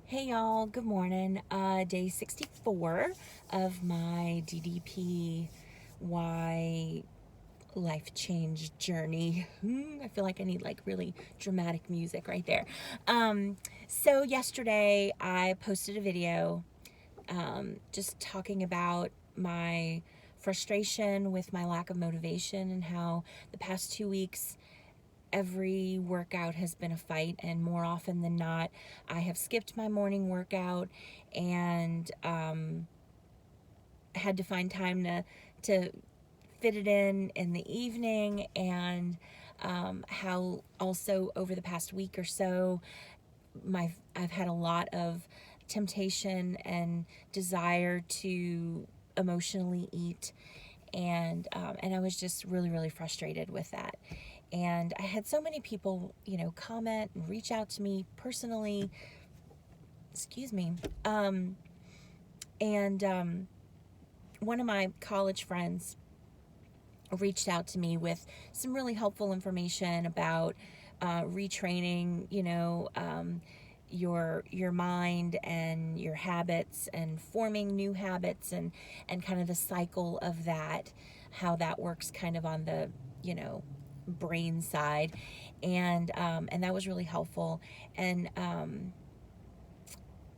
Hey y'all, good morning. Day 64 of my DDPY life change journey. I feel like I need like really dramatic music right there. So yesterday I posted a video just talking about my frustration with my lack of motivation and how the past 2 weeks every workout has been a fight, and more often than not I have skipped my morning workout and had to find time to fit it in the evening, and how also over the past week or so I've had a lot of temptation and desire to emotionally eat, and I was just really frustrated with that. And I had so many people, comment and reach out to me personally. Excuse me. And One of my college friends reached out to me with some really helpful information about retraining, your mind and your habits, and forming new habits, and kind of the cycle of that, how that works kind of on the brain side, and that was really helpful. And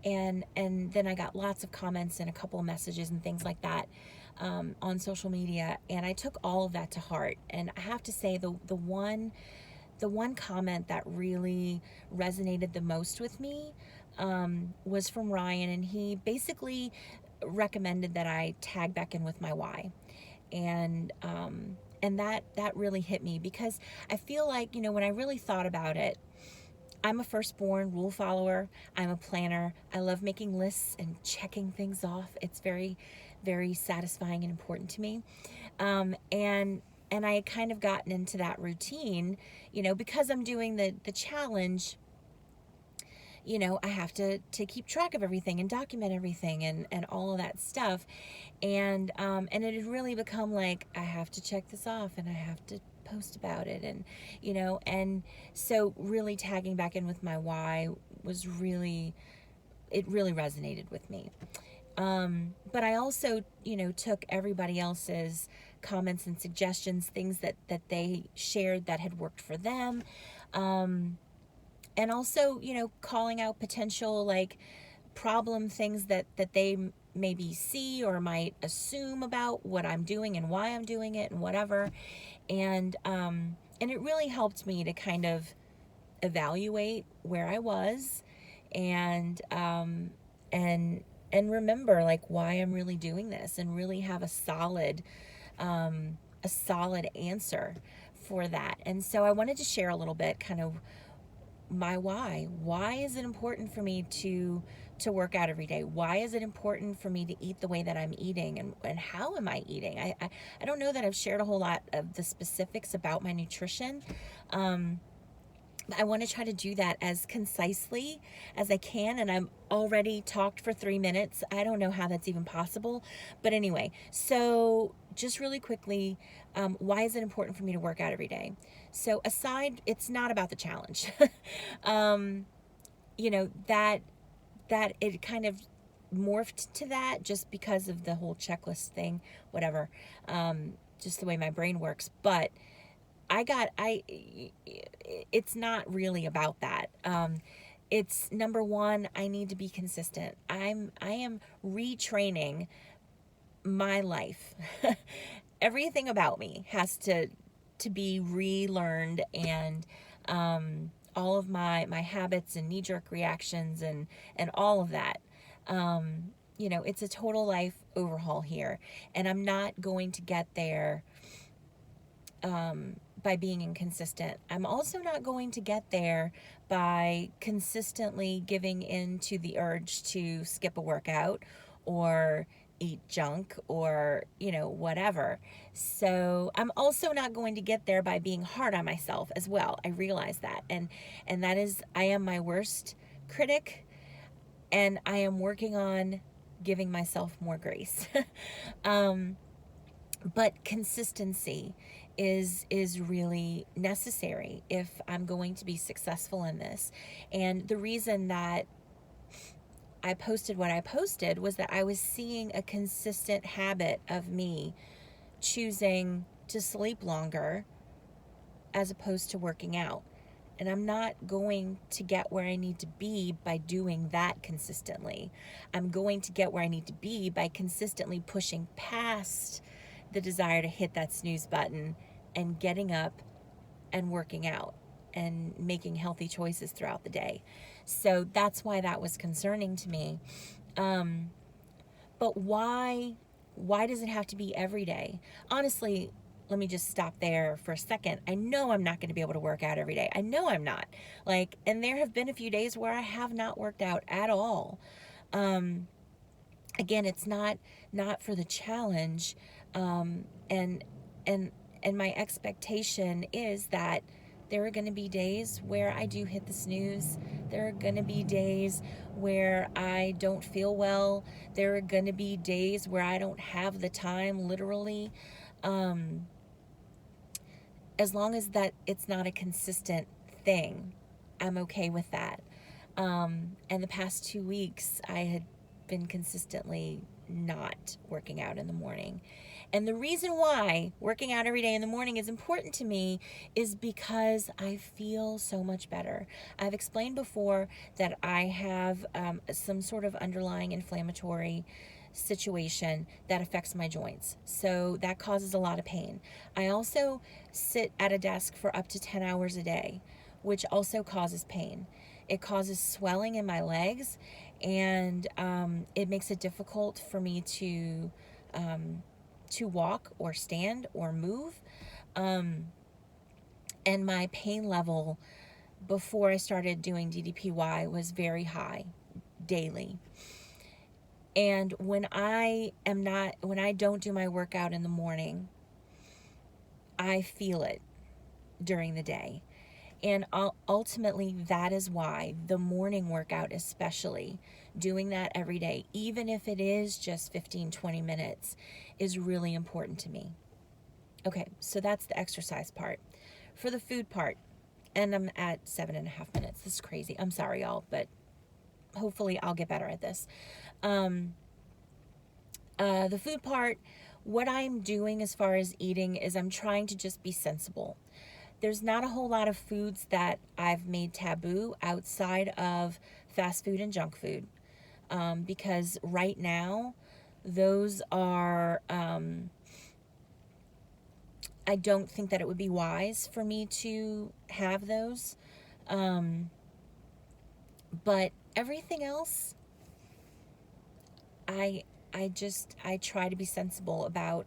then I got lots of comments and a couple of messages and things like that on social media, and I took all of that to heart. And I have to say, the one comment that really resonated the most with me was from Ryan, and he basically recommended that I tag back in with my why. And that really hit me, because I feel like, when I really thought about it, I'm a firstborn rule follower. I'm a planner. I love making lists and checking things off. It's very satisfying and important to me. And I had kind of gotten into that routine, because I'm doing the challenge. I have to keep track of everything and document everything, and all of that stuff. And it had really become like, I have to check this off and I have to post about it. And so really tagging back in with my why was really, it really resonated with me. But I also, took everybody else's comments and suggestions, things that they shared that had worked for them. And also, calling out potential, like, problem things that they maybe see or might assume about what I'm doing and why I'm doing it and whatever. And it really helped me to kind of evaluate where I was, and and and remember, like, why I'm really doing this, and really have a solid answer for that. And so I wanted to share a little bit, kind of, my why. Why is it important for me to work out every day? Why is it important for me to eat the way that I'm eating, and how am I eating? I don't know that I've shared a whole lot of the specifics about my nutrition. I want to try to do that as concisely as I can, and I'm already talked for 3 minutes. I don't know how that's even possible, but anyway, so just really quickly, why is it important for me to work out every day? So aside, it's not about the challenge. um, that it kind of morphed to that just because of the whole checklist thing, whatever, just the way my brain works. But it's not really about that. It's, number one, I need to be consistent. I am retraining my life. Everything about me has to be relearned, and all of my habits and knee-jerk reactions, and all of that. It's a total life overhaul here, and I'm not going to get there by being inconsistent. I'm also not going to get there by consistently giving in to the urge to skip a workout or eat junk, or whatever. So I'm also not going to get there by being hard on myself as well. I realize that, and that is, I am my worst critic, and I am working on giving myself more grace. But consistency is really necessary if I'm going to be successful in this. And the reason that I posted what I posted was that I was seeing a consistent habit of me choosing to sleep longer as opposed to working out. And I'm not going to get where I need to be by doing that consistently. I'm going to get where I need to be by consistently pushing past the desire to hit that snooze button and getting up and working out and making healthy choices throughout the day. So that's why that was concerning to me. But why does it have to be every day? Honestly, let me just stop there for a second. I know I'm not going to be able to work out every day. I know I'm not. And there have been a few days where I have not worked out at all. Again, it's not for the challenge. And my expectation is that there are going to be days where I do hit the snooze. There are going to be days where I don't feel well. There are going to be days where I don't have the time, literally. As long as that it's not a consistent thing, I'm okay with that. And the past 2 weeks, I had been consistently not working out in the morning. And the reason why working out every day in the morning is important to me is because I feel so much better. I've explained before that I have some sort of underlying inflammatory situation that affects my joints. So that causes a lot of pain. I also sit at a desk for up to 10 hours a day, which also causes pain. It causes swelling in my legs, and it makes it difficult for me to walk or stand or move. And my pain level before I started doing DDPY was very high daily. And when I don't do my workout in the morning, I feel it during the day. And ultimately, that is why the morning workout, especially doing that every day, even if it is just 15-20 minutes, is really important to me. Okay, so that's the exercise part. For the food part, and I'm at 7.5 minutes. This is crazy. I'm sorry, y'all, but hopefully I'll get better at this. The food part, what I'm doing as far as eating is I'm trying to just be sensible. There's not a whole lot of foods that I've made taboo outside of fast food and junk food, because right now those are, I don't think that it would be wise for me to have those. But everything else, I try to be sensible about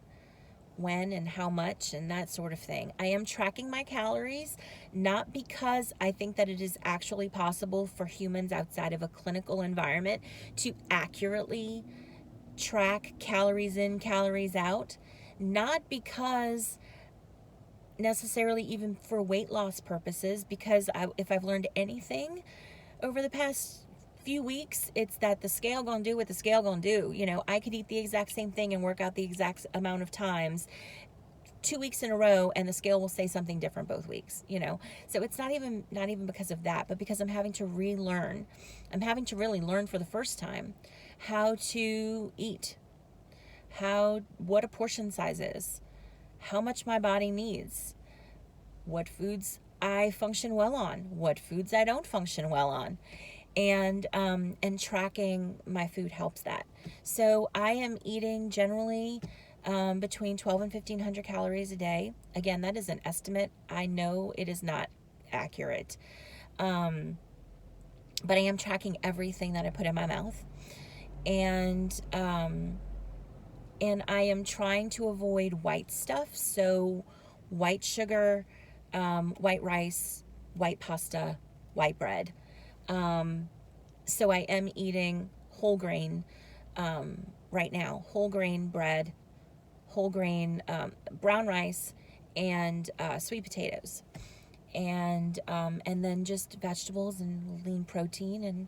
when and how much and that sort of thing. I am tracking my calories, not because I think that it is actually possible for humans outside of a clinical environment to accurately track calories in, calories out, not because necessarily even for weight loss purposes, because if I've learned anything over the past few weeks, it's that the scale gonna do what the scale gonna do. I could eat the exact same thing and work out the exact amount of times 2 weeks in a row, and the scale will say something different both weeks. So it's not even because of that, but because I'm having to relearn. I'm having to really learn for the first time how to eat, what a portion size is, how much my body needs, what foods I function well on, what foods I don't function well on. And tracking my food helps that. So I am eating generally between 12 and 1,500 calories a day. Again, that is an estimate. I know it is not accurate. But I am tracking everything that I put in my mouth. And I am trying to avoid white stuff. So white sugar, white rice, white pasta, white bread. So I am eating whole grain right now. Whole grain bread, whole grain brown rice, and sweet potatoes, and then just vegetables and lean protein. And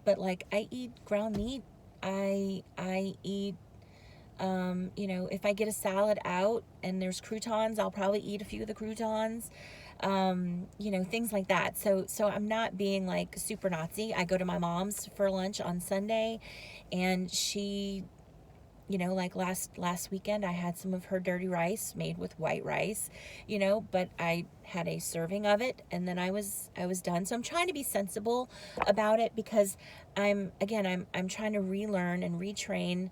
but I eat ground meat. I eat. If I get a salad out and there's croutons, I'll probably eat a few of the croutons. things like that. So I'm not being like super Nazi. I go to my mom's for lunch on Sunday, and she, like last weekend, I had some of her dirty rice made with white rice, but I had a serving of it, and then I was done. So I'm trying to be sensible about it, because I'm trying to relearn and retrain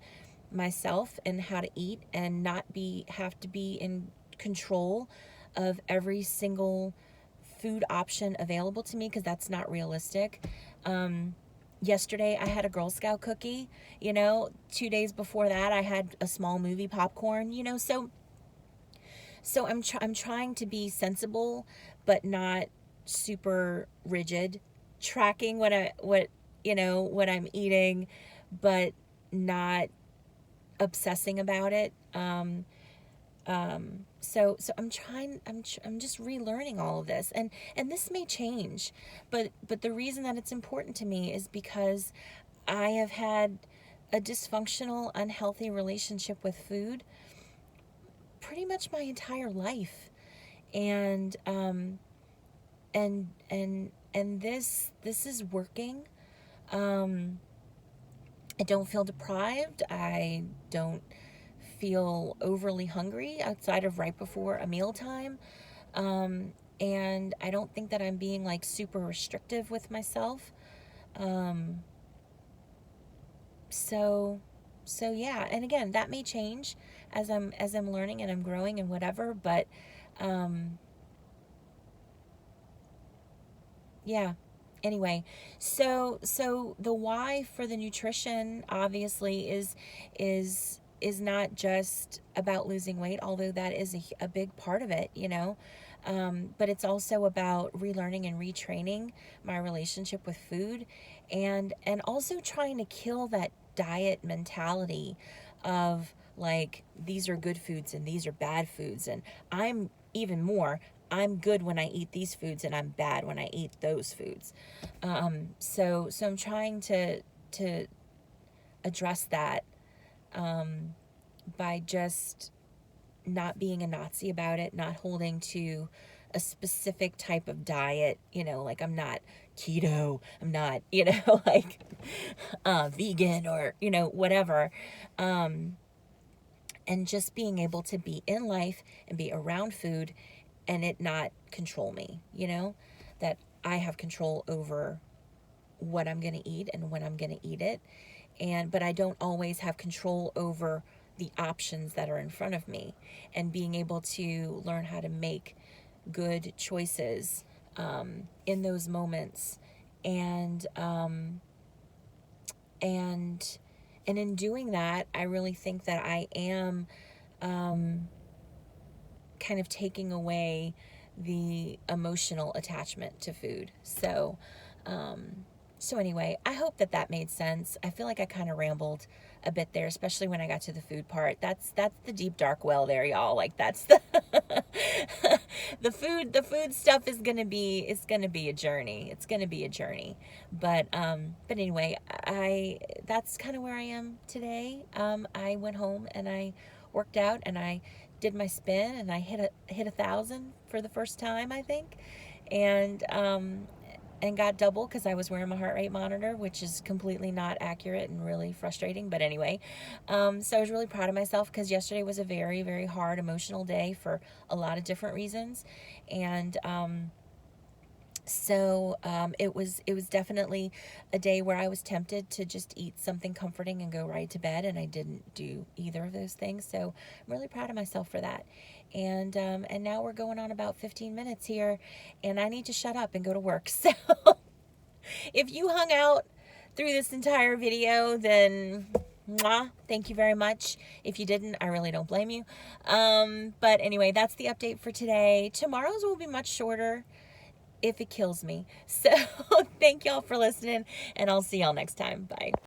myself in how to eat, and not have to be in control of every single food option available to me, because that's not realistic. Yesterday I had a Girl Scout cookie, 2 days before that I had a small movie popcorn, so I'm trying to be sensible, but not super rigid, tracking what I'm eating, but not obsessing about it. So I'm just relearning all of this, and this may change, but the reason that it's important to me is because I have had a dysfunctional, unhealthy relationship with food pretty much my entire life, and this is working. I don't feel deprived. I don't feel overly hungry outside of right before a mealtime. And I don't think that I'm being like super restrictive with myself. So yeah, and again, that may change as I'm learning and I'm growing and whatever, but yeah. Anyway, so the why for the nutrition obviously is not just about losing weight, although that is a big part of it, but it's also about relearning and retraining my relationship with food, and also trying to kill that diet mentality of like, these are good foods and these are bad foods, and I'm good when I eat these foods and I'm bad when I eat those foods. So I'm trying to address that, by just not being a Nazi about it, not holding to a specific type of diet, like I'm not keto, I'm not, like vegan, or, whatever. And just being able to be in life and be around food and it not control me, that I have control over what I'm going to eat and when I'm going to eat it. But I don't always have control over the options that are in front of me, and being able to learn how to make good choices in those moments, and in doing that, I really think that I am kind of taking away the emotional attachment to food. So anyway, I hope that made sense. I feel like I kind of rambled a bit there, especially when I got to the food part. That's the deep dark well there, y'all. Like, that's the the food stuff is gonna be a journey. It's gonna be a journey. But anyway, that's kind of where I am today. I went home and I worked out and I did my spin and I hit 1,000 for the first time, I think, and got double because I was wearing my heart rate monitor, which is completely not accurate and really frustrating. But anyway, so I was really proud of myself, because yesterday was a very, very hard emotional day for a lot of different reasons, and so it was definitely a day where I was tempted to just eat something comforting and go right to bed, and I didn't do either of those things. So I'm really proud of myself for that. And now we're going on about 15 minutes here, and I need to shut up and go to work. So if you hung out through this entire video, then mwah, thank you very much. If you didn't, I really don't blame you. But anyway, that's the update for today. Tomorrow's will be much shorter if it kills me. So thank y'all for listening, and I'll see y'all next time. Bye.